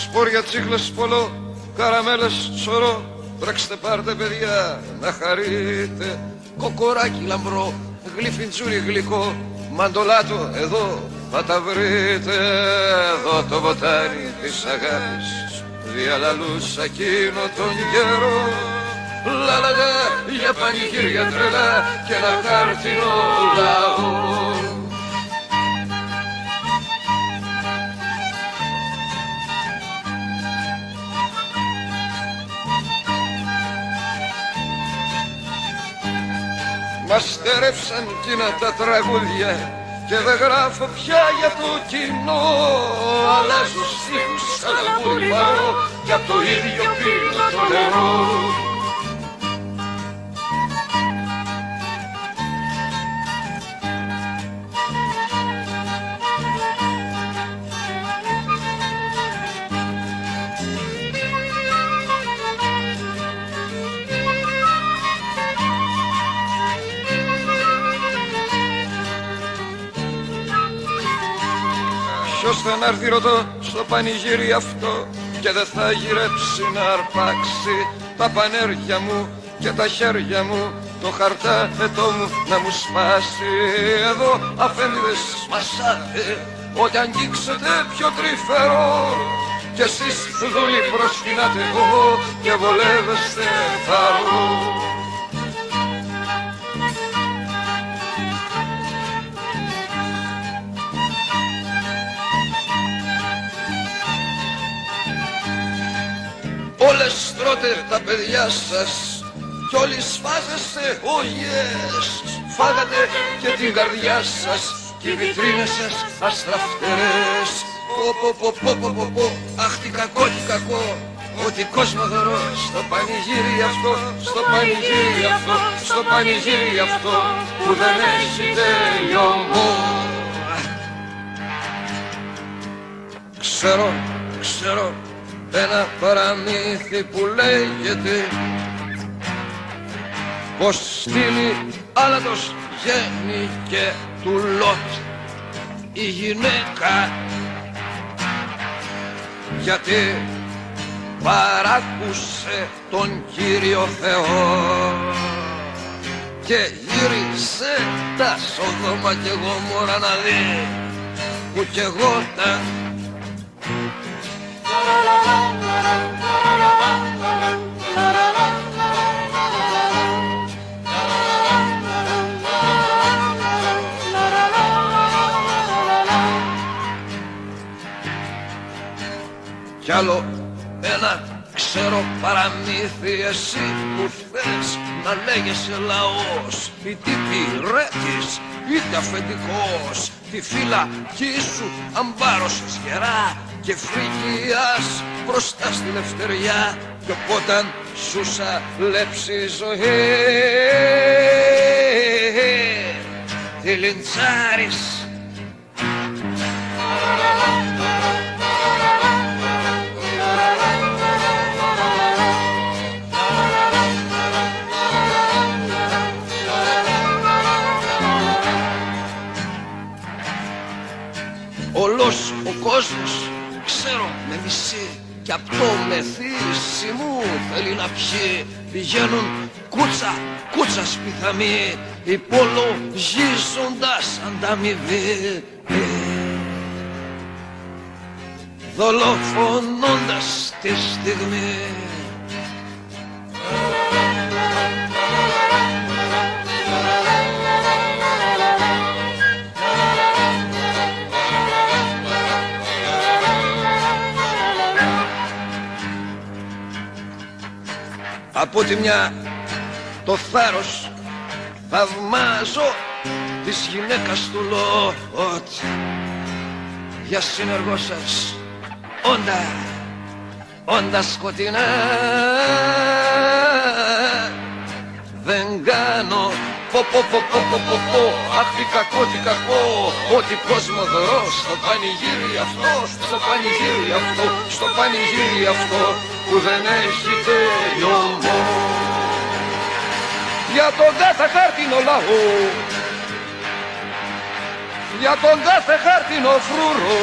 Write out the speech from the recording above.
Σπόρια, τσίχλες, πολλό, καραμέλες, σωρό. Τρέξτε πάρτε παιδιά να χαρείτε. Κοκοράκι λαμπρό, γλυφιντζούρι γλυκό. Μαντολάτο εδώ θα τα βρείτε. Εδώ το βοτάνι της αγάπης διαλαλούσα εκείνο τον καιρό. Λαλαλα για πανηγύρια τρελά και ένα χάρτινο λαό. Μας στερεύσαν εκείνα τα τραγούδια και δεν γράφω πια για το κοινό. Αλλάζω στίχους σαν αγγούρι παρώ κι απ' το ίδιο πίνω το νερό. Ποιος θα να έρθει ρωτώ στο πανηγύρι αυτό και δεν θα γυρέψει να αρπάξει τα πανέρια μου και τα χέρια μου, το χαρτάτετό μου να μου σπάσει. Εδώ αφέντιδες σπασάτε ό,τι αγγίξετε πιο τρυφερό κι εσείς δούλοι προσκυνάτε εγώ και βολεύεστε θαρώ. Όλες τρώτε τα παιδιά σας κι όλοι σφάζεστε, oh yes. Φάγατε και την καρδιά σας κι οι βιτρίνες σας αστραφτερές. Πω, αχ τι κακό, τι κακό. Ότι κόσμο δωρώ στο πανηγύρι αυτό, στο πανηγύρι αυτό, στο πανηγύρι αυτό που δεν έχει τελειωμό. Ξέρω ένα παραμύθι που λέγεται πως στήλη άλατος γέννηκε του Λότ η γυναίκα, γιατί παράκουσε τον Κύριο Θεό και γύρισε τα Σόδομα και Γομόρα να δει που κι εγώ τα. Κι άλλο ένα ξέρω παραμύθι εσύ που θες να λέγεσαι λαός, ή τυπηρέτης είτε αφεντικός, τη φυλακή σου αμπάρος γερά και φρικιάς μπροστά στη λευτεριά κι οπότε σου σαλέψει η ζωή τη λιντσάρεις. Όλος ο κόσμος ξέρω με μισεί κι απ' το μεθύσι μου θέλει να πιει. Πηγαίνουν κούτσα σπιθαμί υπολογίζοντας ανταμοιβή, δολοφονώντας τη στιγμή. Από τη μια το θάρρος θαυμάζω της γυναίκας του Λότ. Για συνεργό σας όντα σκοτεινά δεν κάνω αχ τι κακό, τι κακό, ότι κόσμο δωρώ στο πανηγύρι αυτό, στο πανηγύρι αυτό, στο πανηγύρι αυτό που δεν έχει τελειωμό. Για τον κάθε χάρτινο λαό, για τον κάθε χάρτινο φρουρό,